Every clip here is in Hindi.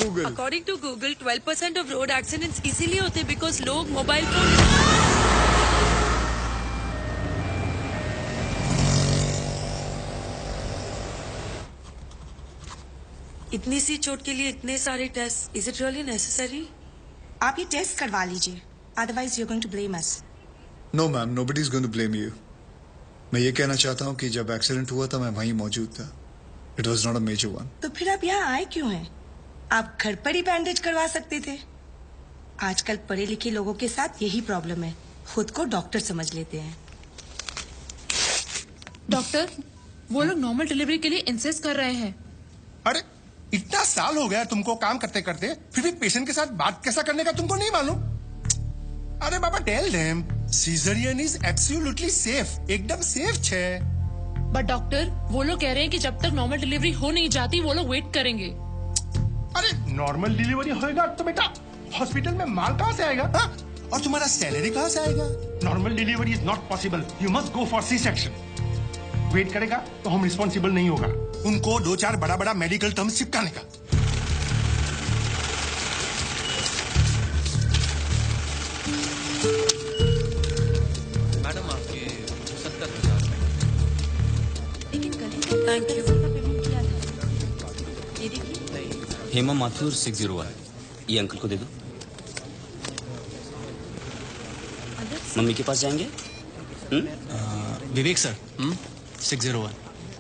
Google? According to Google, 12% of road accidents इसीलिए होते because लोग मोबाइल फोन। इतनी सी चोट के लिए इतने सारे test, is it really necessary? आप ये टेस्ट करवा लीजिए, otherwise you are going to blame us. No ma'am, nobody is going to blame you. मैं ये कहना चाहता हूँ कि जब एक्सीडेंट हुआ था मैं वहीं मौजूद था। It was not a major one. तो फिर आप यहाँ आए क्यों हैं? आप घर पर ही बैंडेज करवा सकते थे। आजकल पढ़े लिखे लोगों के साथ यही प्रॉब्लम है, खुद को डॉक्टर समझ लेते हैं। डॉक्टर, वो लोग नॉर्मल डिलीवरी के लिए इंसिस्ट कर रहे हैं। अरे इतना साल हो गया तुमको काम करते करते, फिर भी पेशेंट के साथ बात कैसा करने का तुमको नहीं मालूम? अरे बाबा, tell them caesarean is absolutely safe, एकदम सेफ छे। बट डॉक्टर, वो लोग कह रहे हैं कि जब तक नॉर्मल डिलीवरी हो नहीं जाती वो लोग वेट करेंगे। अरे नॉर्मल डिलीवरी होएगा तो बेटा हॉस्पिटल में माल कहाँ से आएगा? हा? और तुम्हारा सैलरी कहाँ से आएगा? Normal delivery is not possible, you must go for C section. Wait करेगा तो हम रिस्पॉन्सिबल नहीं होगा। उनको 2-4 बड़ा बड़ा मेडिकल टर्म्स चिपकाने का। मैडम आपके 70,000। लेकिन कल ही तो थैंक यू पेमेंट किया था। ये देखिए। हेमा माथुर 601, ये अंकल को दे दो। मम्मी के पास जाएंगे? विवेक सर, 601।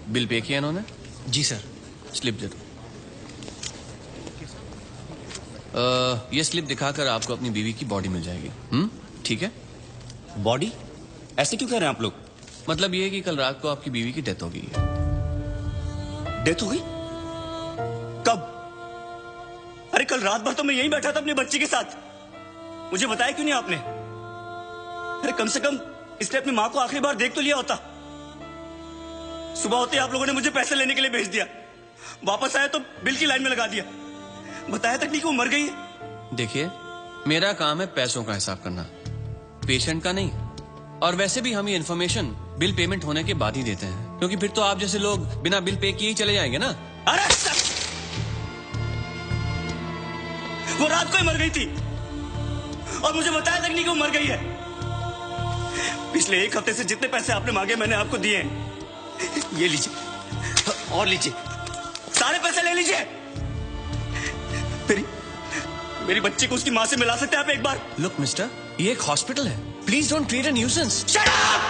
बिल पे किया इन्होंने? जी सर। स्लिप दे दो। ये स्लिप दिखाकर आपको अपनी बीवी की बॉडी मिल जाएगी। ठीक है? बॉडी? ऐसे क्यों कह रहे हैं आप लोग? मतलब ये है कि कल रात को आपकी बीवी की डेथ हो गई है। डेथ हो गई? कब? अरे कल रात भर तो मैं यहीं बैठा था अपने बच्चे के साथ। मुझे बताया क्यों नहीं आपने? अरे कम से कम इसने अपनी माँ को आखिरी बार देख तो लिया होता। सुबह होते ही आप लोगों ने मुझे पैसे लेने के लिए भेज दिया। वापस आया तो बिल की लाइन में लगा दिया। बताया तक नहीं कि वो मर गई है। देखिए, मेरा काम है पैसों का हिसाब करना, पेशेंट का नहीं। और वैसे भी हम ये इन्फॉर्मेशन बिल पेमेंट होने के बाद ही देते हैं, क्योंकि फिर तो आप जैसे लोग बिना बिल पे किए ही चले जाएंगे ना। अरे वो रात को ही मर गई थी और मुझे बताया तक नहीं कि वो मर गई है। पिछले 1 हफ्ते से जितने पैसे आपने मांगे मैंने आपको दिए हैं। ये लीजिए और लीजिए, सारे पैसे ले लीजिए। मेरी बच्ची को उसकी माँ से मिला सकते हैं आप एक बार? लुक मिस्टर, ये एक हॉस्पिटल है, please don't create a nuisance. Shut up!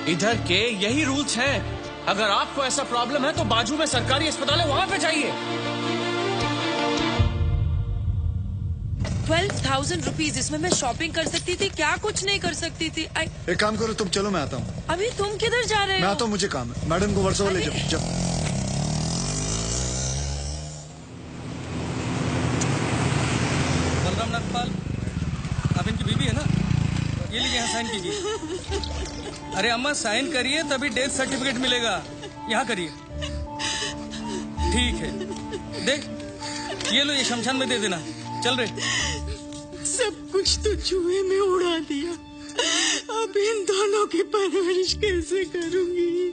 इधर के यही रूल्स हैं। अगर आपको ऐसा प्रॉब्लम है तो बाजू में सरकारी अस्पताल है, वहां पे जाइए। 12,000 रुपीज, इसमें मैं शॉपिंग कर सकती थी, क्या कुछ नहीं कर सकती थी। एक काम करो, तुम चलो, मैं आता हूँ। अभी तुम किधर जा रहे हो? मैं आता हूँ, मुझे काम है। मैडम को वर्सोवा ले जाओ। बलराम नागपाल, आप इनकी बीवी है ना? ये लीजिए, यहाँ साइन कीजिए। अरे अम्मा, साइन करिए तभी डेथ सर्टिफिकेट मिलेगा। यहाँ करिए। ठीक है, देख ये लो, ये शमशान में दे देना। चल रहे। सब कुछ तो चूहे में उड़ा दिया, अब इन दोनों की परवरिश कैसे करूंगी?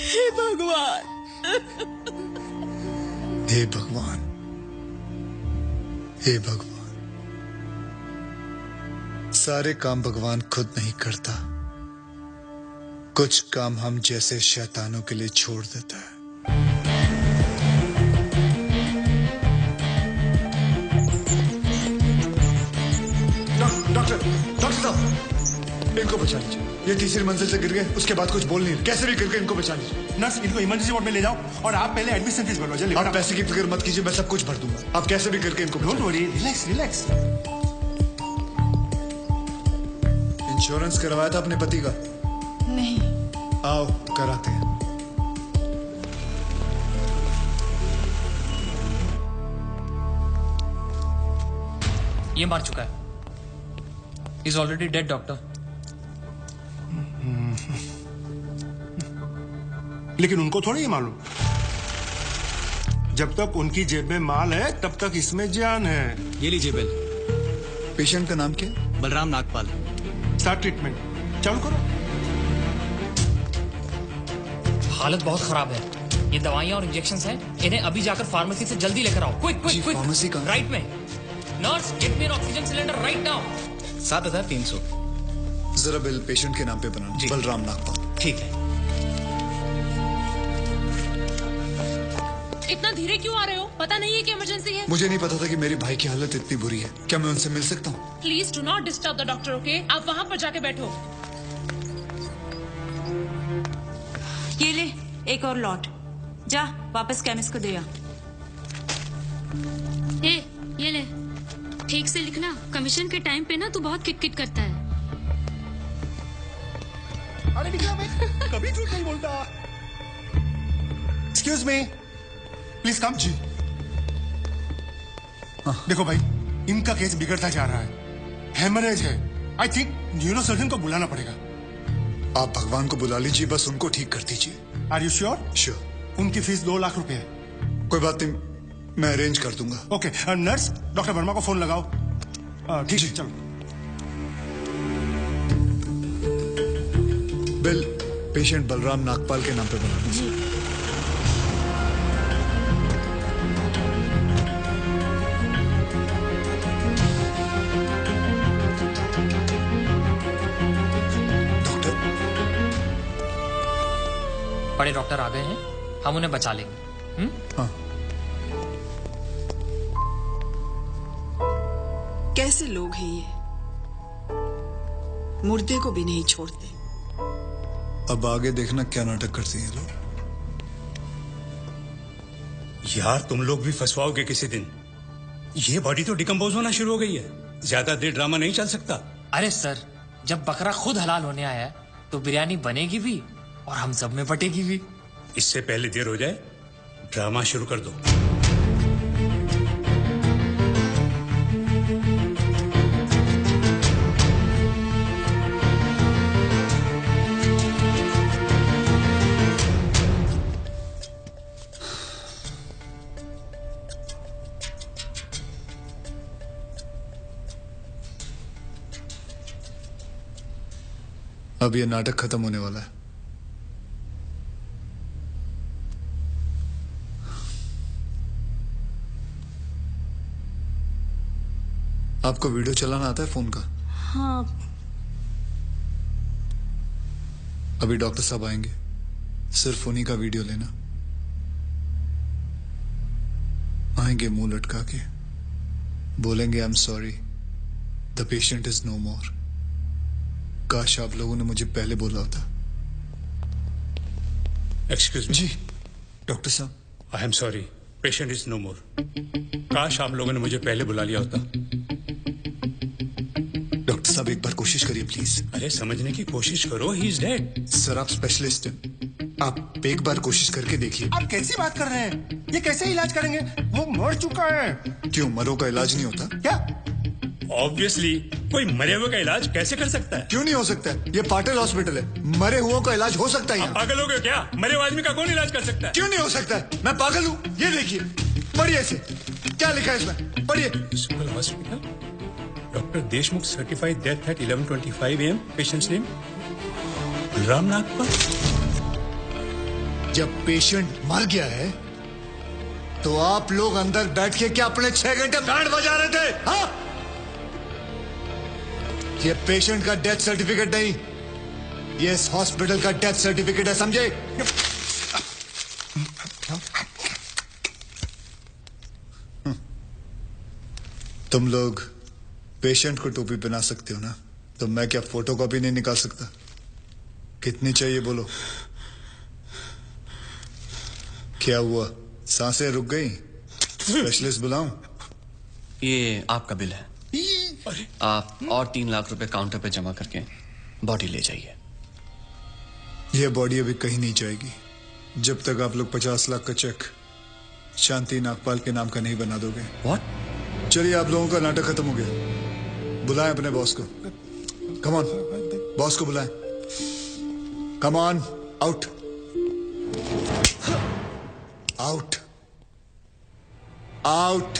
हे भगवान, हे भगवान, हे भगवान। सारे काम भगवान खुद नहीं करता, कुछ काम हम जैसे शैतानों के लिए छोड़ देता है। डॉक्टर साहब, इनको बचा लीजिए। ये तीसरी मंजिल से गिर गए, उसके बाद कुछ बोल नहीं, कैसे भी करके इनको बचा लीजिए। नर्स, इनको इमरजेंसी वार्ड में ले जाओ और आप पहले एडमिशन फीस भरो। जल्दी। आप पैसे की फिक्र मत कीजिए, मैं सब कुछ भर दूंगा। आप कैसे भी करके इनको don't worry, relax relax. Insurance करवाया था अपने पति का? नहीं। आओ कराते हैं। ये मार चुका है। Is already dead doctor. लेकिन उनको थोड़ी ही मालूम, जब तक उनकी जेब में माल है तब तक इसमें जान है। ये लीजिए बिल। पेशेंट का नाम क्या? बलराम नागपाल। स्टार्ट ट्रीटमेंट, चालू करो। हालत बहुत खराब है। ये दवाइयाँ और इंजेक्शन हैं, इन्हें अभी जाकर फार्मेसी से जल्दी लेकर आओ। Quick quick quick. फार्मेसी कहाँ? राइट में। Nurse, get me N oxygen cylinder right now. 7,300। जरा बिल पेशेंट के नाम पे बनाना। जी। बलराम नागपाल। ठीक है। इतना धीरे क्यों आ रहे हो? पता नहीं है कि इमरजेंसी है। मुझे नहीं पता था कि मेरे भाई की हालत इतनी बुरी है। क्या मैं उनसे मिल सकता हूँ? Please do not disturb the doctor, okay? आप वहाँ पर जाके बैठो। ये ले एक और लॉट, जा वापस केमिस्ट को दे आ। ये ले, ठीक से लिखना। कमीशन के टाइम पे ना तू बहुत किटकिट करता है। अरे निकला, मैं कभी झूठ नहीं बोलता। Excuse me, please come. जी देखो भाई, इनका केस बिगड़ता जा रहा है, हेमरेज है। आई थिंक न्यूरो सर्जन को बुलाना पड़ेगा। आप भगवान को बुला लीजिए, बस उनको ठीक कर दीजिए। Are you sure? श्योर। उनकी फीस 2 लाख रुपए है। कोई बात नहीं, मैं अरेंज कर दूंगा। ओके, नर्स डॉक्टर वर्मा को फोन लगाओ। ठीक है, चलो। बिल पेशेंट बलराम नागपाल के नाम पे बनाना। जी डॉक्टर, बड़े डॉक्टर आ गए हैं, हम उन्हें बचा लेंगे। हाँ। कैसे लोग हैं ये, मुर्दे को भी नहीं छोड़ते। अब आगे देखना क्या नाटक करती हैं लोग। यार तुम लोग भी फंसवाओगे किसी दिन। ये बॉडी तो डिकम्पोज होना शुरू हो गई है, ज्यादा देर ड्रामा नहीं चल सकता। अरे सर, जब बकरा खुद हलाल होने आया है तो बिरयानी बनेगी भी और हम सब में बटेगी भी। इससे पहले देर हो जाए, ड्रामा शुरू कर दो। अब ये नाटक खत्म होने वाला है। आपको वीडियो चलाना आता है फोन का? हाँ। अभी डॉक्टर साहब आएंगे, सिर्फ उन्हीं का वीडियो लेना। आएंगे मुंह लटका के, बोलेंगे I am sorry, the patient is no more. काश आप लोगों ने मुझे पहले बोला होता। Excuse me. जी डॉक्टर साहब। I am sorry, patient is no more. काश आप लोगों ने मुझे पहले बुला लिया होता। डॉक्टर साहब एक बार कोशिश करिए प्लीज। अरे समझने की कोशिश करो, ही इज डेड। सर आप स्पेशलिस्ट हैं, आप एक बार कोशिश करके देखिए। आप कैसी बात कर रहे हैं? ये कैसे इलाज करेंगे? वो मर चुका है। क्यों, मरो का इलाज नहीं होता क्या? ऑब्वियसली, कोई मरे हुए का इलाज कैसे कर सकता है? क्यों नहीं हो सकता है? ये पाटिल हॉस्पिटल है, मरे हुओं का इलाज हो सकता है यहाँ। पागल हो गए क्या? मरे हुए आदमी का कौन इलाज कर सकता है? क्यों नहीं हो सकता है? मैं पागल हूँ? ये देखिए, पढ़िए इसे, क्या लिखा है इसमें, पढ़िए। Civil hospital, doctor Deshmukh certified death at 11:25 AM। Patient's name Balram Nagpal. जब पेशेंट मर गया है तो आप लोग अंदर बैठ के क्या अपने 6 घंटे बैंड बजा रहे थे? हाँ? ये पेशेंट का डेथ सर्टिफिकेट नहीं, ये इस हॉस्पिटल का डेथ सर्टिफिकेट है, समझे? तुम लोग पेशेंट को टोपी पहना सकते हो ना, तो मैं क्या फोटोकॉपी नहीं निकाल सकता? कितनी चाहिए बोलो? क्या हुआ, सांसें रुक गई? स्पेशलिस्ट बुलाऊं? ये आपका बिल है, आप और 3 लाख रुपए काउंटर पे जमा करके बॉडी ले जाइए। यह बॉडी अभी कहीं नहीं जाएगी जब तक आप लोग 50 लाख का चेक शांति नागपाल के नाम का नहीं बना दोगे। व्हाट? चलिए, आप लोगों का नाटक खत्म हो गया। बुलाएं अपने बॉस को। कम ऑन, बॉस को बुलाएं। Come on, out out out.